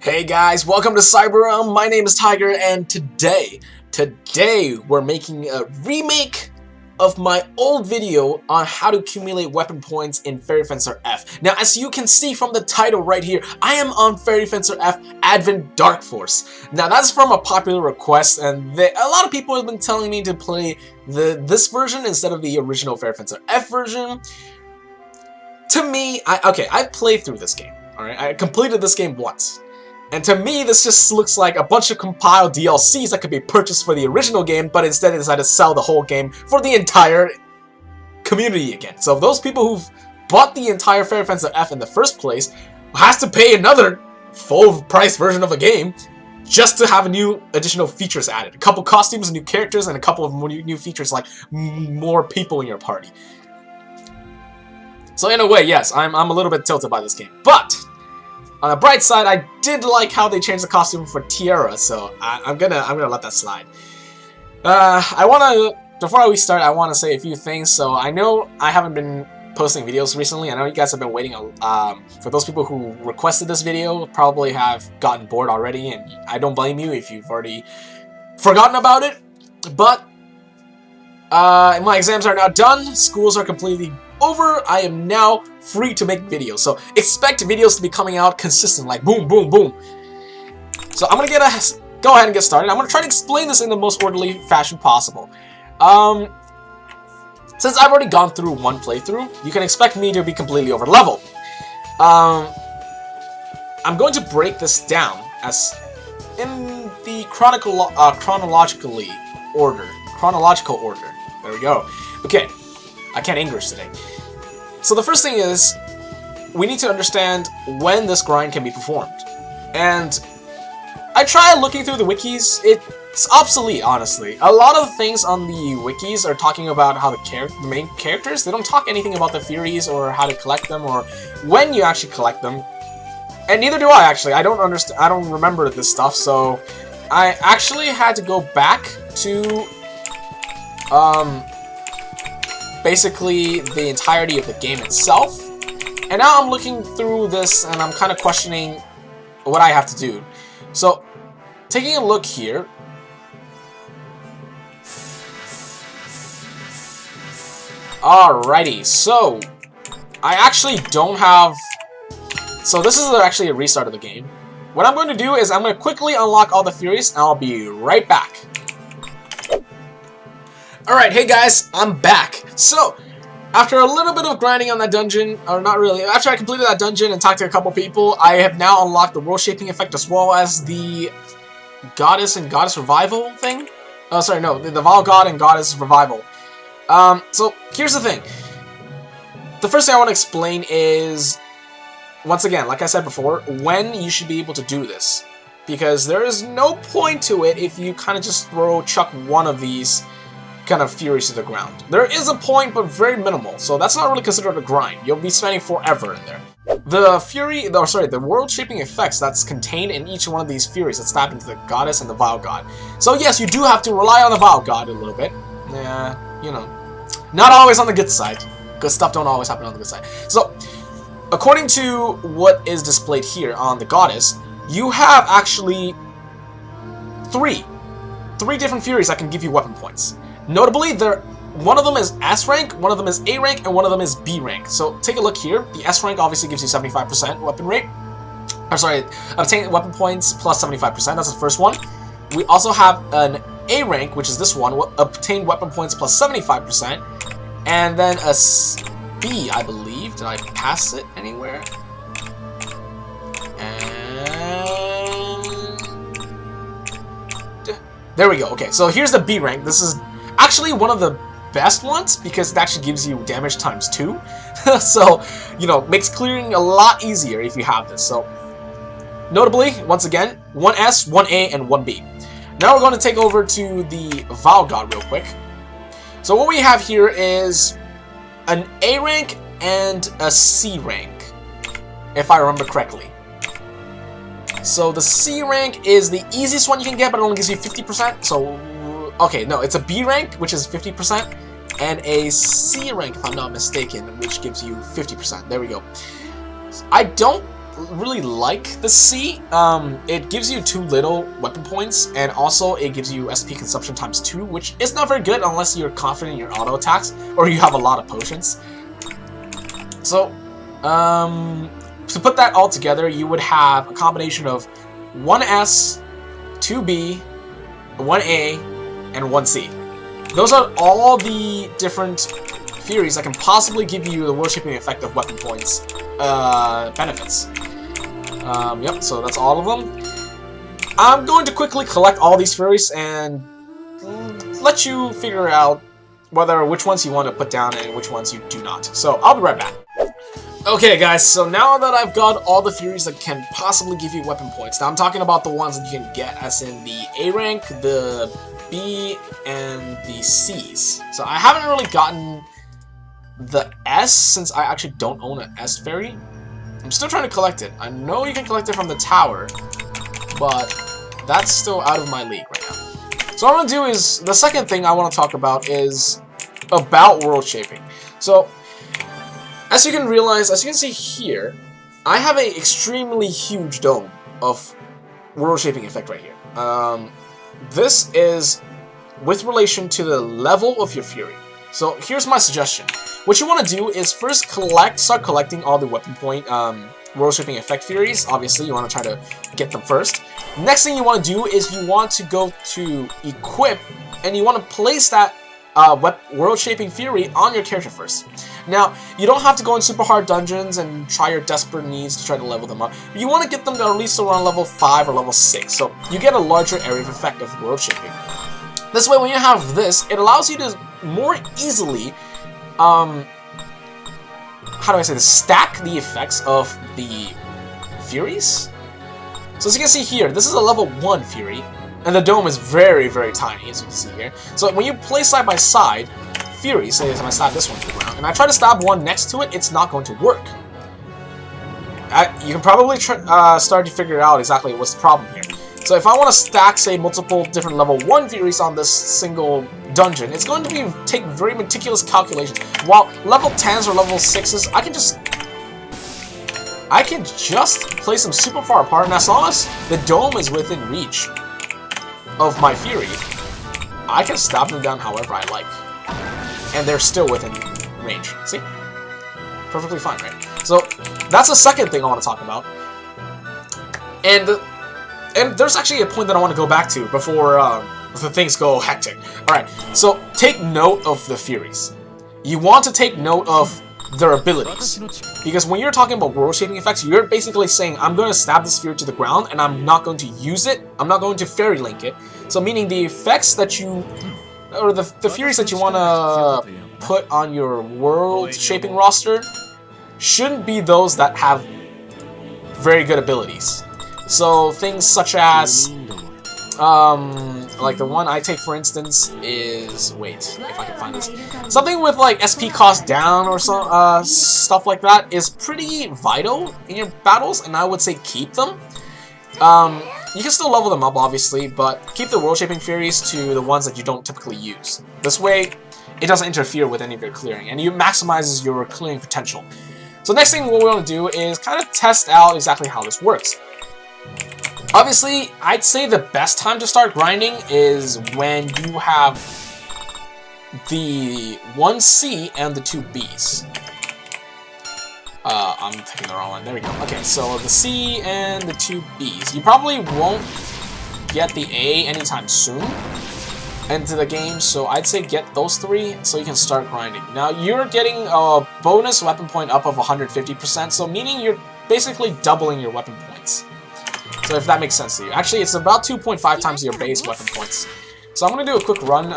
Hey guys, welcome to Cyber. My name is Tiger, and today we're making a remake of my old video on how to accumulate weapon points in Fairy Fencer F. Now, as you can see from the title right here, I am on Fairy Fencer F Advent Dark Force. Now, that's from a popular request, and a lot of people have been telling me to play this version instead of the original Fairy Fencer F version. To me, I've played through this game. All right, I completed this game once. And to me, this just looks like a bunch of compiled DLCs that could be purchased for the original game, but instead they decided to sell the whole game for the entire community again. So those people who've bought the entire Fairy Fencer F in the first place has to pay another full-price version of a game just to have new additional features added. A couple costumes, new characters, and a couple of new features like more people in your party. So in a way, yes, I'm a little bit tilted by this game, but on the bright side, I did like how they changed the costume for Tiara, so I'm gonna let that slide. Before we start, I wanna say a few things. So I know I haven't been posting videos recently. I know you guys have been waiting. For those people who requested this video, probably have gotten bored already, and I don't blame you if you've already forgotten about it. But my exams are now done. Schools are completely over. I am now free to make videos, so expect videos to be coming out consistent, like boom, boom, boom. So I'm gonna go ahead and get started. I'm gonna try to explain this in the most orderly fashion possible. Since I've already gone through one playthrough, you can expect me to be completely over level. I'm going to break this down as in the chronological order. There we go. Okay, I can't English today. So the first thing is, we need to understand when this grind can be performed. And I tried looking through the wikis. It's obsolete, honestly. A lot of things on the wikis are talking about how the main characters, they don't talk anything about the Furies or how to collect them or when you actually collect them. And neither do I, actually. I don't remember this stuff, so I actually had to go back to basically the entirety of the game itself. And now I'm looking through this and I'm kind of questioning what I have to do. So, taking a look here. Alrighty, so I actually don't have... So this is actually a restart of the game. What I'm going to do is I'm going to quickly unlock all the Furies and I'll be right back. Alright, hey guys, I'm back. So, after a little bit of grinding on that dungeon, or not really, after I completed that dungeon and talked to a couple people, I have now unlocked the world shaping effect as well as the goddess and goddess revival thing. Oh, sorry, no, the Val God and goddess revival. So, here's the thing. The first thing I want to explain is, once again, like I said before, when you should be able to do this. Because there is no point to it if you kind of just chuck one of these kind of Furies to the ground. There is a point, but very minimal, so that's not really considered a grind. You'll be spending forever in there. The world-shaping effects that's contained in each one of these Furies that's tapped into the Goddess and the Vile God. So yes, you do have to rely on the Vile God a little bit. Yeah, you know, not always on the good side. Good stuff don't always happen on the good side. So, according to what is displayed here on the Goddess, you have actually three different Furies that can give you weapon points. Notably, one of them is S rank, one of them is A rank, and one of them is B rank. So take a look here. The S rank obviously gives you 75% weapon rate. I'm sorry, obtain weapon points plus 75%. That's the first one. We also have an A rank, which is this one. Obtain weapon points plus 75%. And then a B, I believe. Did I pass it anywhere? And there we go. Okay, so here's the B rank. This is actually one of the best ones because it actually gives you damage times 2. So, you know, makes clearing a lot easier if you have this. So, notably, once again, 1S, 1A, and 1B. Now we're going to take over to the Vile God real quick. So what we have here is an A rank and a C rank, if I remember correctly. So the C rank is the easiest one you can get, but it only gives you 50%. So okay, no, it's a B rank, which is 50%, and a C rank, if I'm not mistaken, which gives you 50%. There we go. I don't really like the C. It gives you too little weapon points, and also it gives you SP consumption times 2, which is not very good unless you're confident in your auto attacks or you have a lot of potions. So, to put that all together, you would have a combination of 1S, 2B, 1A, and 1C. Those are all the different Furies that can possibly give you the world-shaping effect of weapon points benefits. Yep, so that's all of them. I'm going to quickly collect all these Furies and let you figure out which ones you want to put down and which ones you do not. So I'll be right back. Okay guys, so now that I've got all the Furies that can possibly give you weapon points, now I'm talking about the ones that you can get as in the A rank, the B, and the Cs. So I haven't really gotten the S since I actually don't own an S fairy. I'm still trying to collect it. I know you can collect it from the tower, but that's still out of my league right now. So what I'm going to do is, the second thing I want to talk about is about world shaping. So, as you can realize, as you can see here, I have an extremely huge dome of world shaping effect right here. This is with relation to the level of your Fury. So here's my suggestion. What you want to do is first start collecting all the weapon point world shaping effect Furies. Obviously, you want to try to get them first. Next thing you want to do is you want to go to equip, and you want to place that world shaping Fury on your character first. Now, you don't have to go in super hard dungeons and try your desperate needs to try to level them up. You want to get them to at least around level 5 or level 6, so you get a larger area of effect of world shaping. This way, when you have this, it allows you to more easily, how do I say this, stack the effects of the Furies. So as you can see here, this is a level 1 Fury, and the dome is very, very tiny, as you can see here. So when you place side by side, Furies, say if I stab this one to the ground, and I try to stab one next to it, it's not going to work. You can probably start to figure out exactly what's the problem here. So if I want to stack, say, multiple different level 1 Furies on this single dungeon, it's going to take very meticulous calculations. While level 10s or level 6s, I can just place them super far apart, and as long as the dome is within reach of my Fury, I can stab them down however I like. And they're still within range. See? Perfectly fine, right? So that's the second thing I want to talk about. And there's actually a point that I want to go back to before the things go hectic. Alright, so take note of the Furies. You want to take note of their abilities. Because when you're talking about world shaping effects, you're basically saying, I'm going to stab this Fury to the ground, and I'm not going to use it, I'm not going to fairy link it. So meaning the effects that you, or the Furies that you want to put on your world shaping roster shouldn't be those that have very good abilities. So things such as, like the one I take for instance is, wait, if I can find this, something with like SP cost down or some stuff like that is pretty vital in your battles, and I would say keep them. You can still level them up obviously, but keep the world shaping Furies to the ones that you don't typically use. This way, it doesn't interfere with any of your clearing, and it maximizes your clearing potential. So next thing what we want to do is kind of test out exactly how this works. Obviously, I'd say the best time to start grinding is when you have the 1C and the 2Bs. I'm taking the wrong one. There we go. Okay, so the C and the 2Bs. You probably won't get the A anytime soon into the game, so I'd say get those 3 so you can start grinding. Now, you're getting a bonus weapon point up of 150%, so meaning you're basically doubling your weapon points. So if that makes sense to you. Actually, it's about 2.5 times your base weapon points. So I'm going to do a quick run.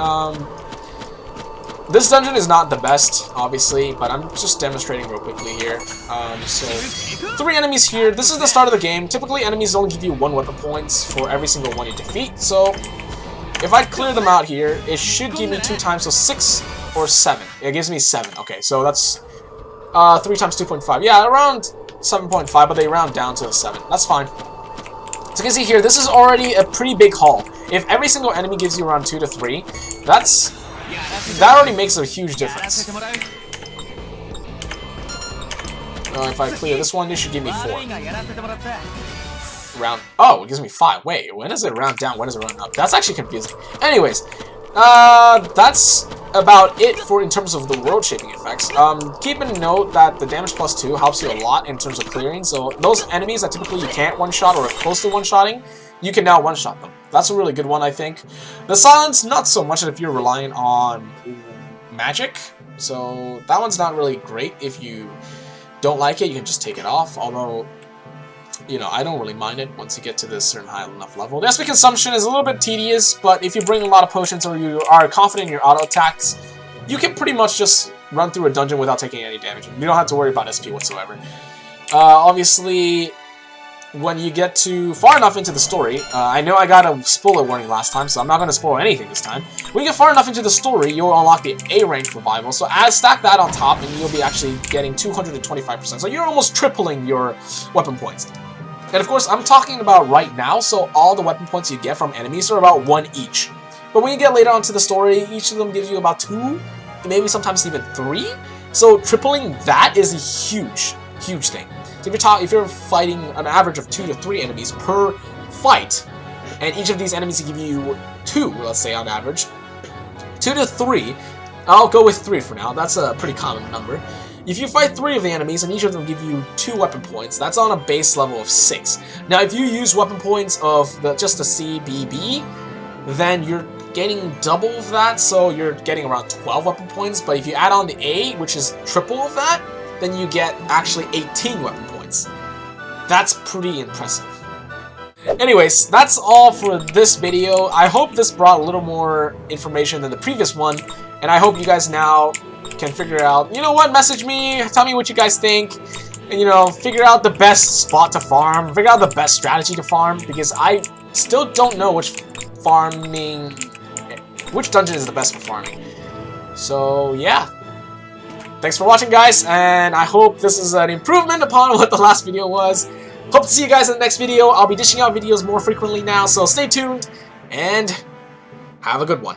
This dungeon is not the best, obviously, but I'm just demonstrating real quickly here. So 3 enemies here. This is the start of the game. Typically, enemies only give you 1 weapon points for every single one you defeat. So if I clear them out here, it should give me 2 times, so 6 or 7. It gives me 7. Okay, so that's 3 times 2.5. Yeah, around 7.5, but they round down to 7. That's fine. So you can see here, this is already a pretty big haul. If every single enemy gives you around 2 to 3, that already makes a huge difference. if I clear this one, it should give me 4. Round. Oh, it gives me 5. Wait, when is it round down? When is it round up? That's actually confusing. Anyways, that's about it for in terms of the world shaping effects. Keep in note that the damage plus 2 helps you a lot in terms of clearing. So those enemies that typically you can't one-shot or are close to one-shotting, you can now one-shot them. That's a really good one, I think. The silence, not so much if you're relying on magic. So that one's not really great. If you don't like it, you can just take it off. Although, you know, I don't really mind it once you get to this certain high enough level. The SP consumption is a little bit tedious, but if you bring a lot of potions or you are confident in your auto attacks, you can pretty much just run through a dungeon without taking any damage. You don't have to worry about SP whatsoever. Obviously, when you get to far enough into the story, I know I got a spoiler warning last time, so I'm not going to spoil anything this time. When you get far enough into the story, you'll unlock the A rank revival. So stack that on top, and you'll be actually getting 225%. So you're almost tripling your weapon points. And of course, I'm talking about right now, so all the weapon points you get from enemies are about 1 each. But when you get later onto the story, each of them gives you about 2, maybe sometimes even 3. So tripling that is a huge, huge thing. So if you're fighting an average of 2 to 3 enemies per fight, and each of these enemies give you 2, let's say on average, 2 to 3, I'll go with 3 for now, that's a pretty common number. If you fight 3 of the enemies and each of them give you 2 weapon points, that's on a base level of 6. Now if you use weapon points of just the C, B, B, then you're getting double of that, so you're getting around 12 weapon points, but if you add on the A, which is triple of that, then you get actually 18 weapon points. That's pretty impressive. Anyways, that's all for this video. I hope this brought a little more information than the previous one, and I hope you guys now can figure out, you know what, message me, tell me what you guys think, and, you know, figure out the best spot to farm, figure out the best strategy to farm, because I still don't know which dungeon is the best for farming. So, yeah. Thanks for watching, guys, and I hope this is an improvement upon what the last video was. Hope to see you guys in the next video. I'll be dishing out videos more frequently now, so stay tuned, and have a good one.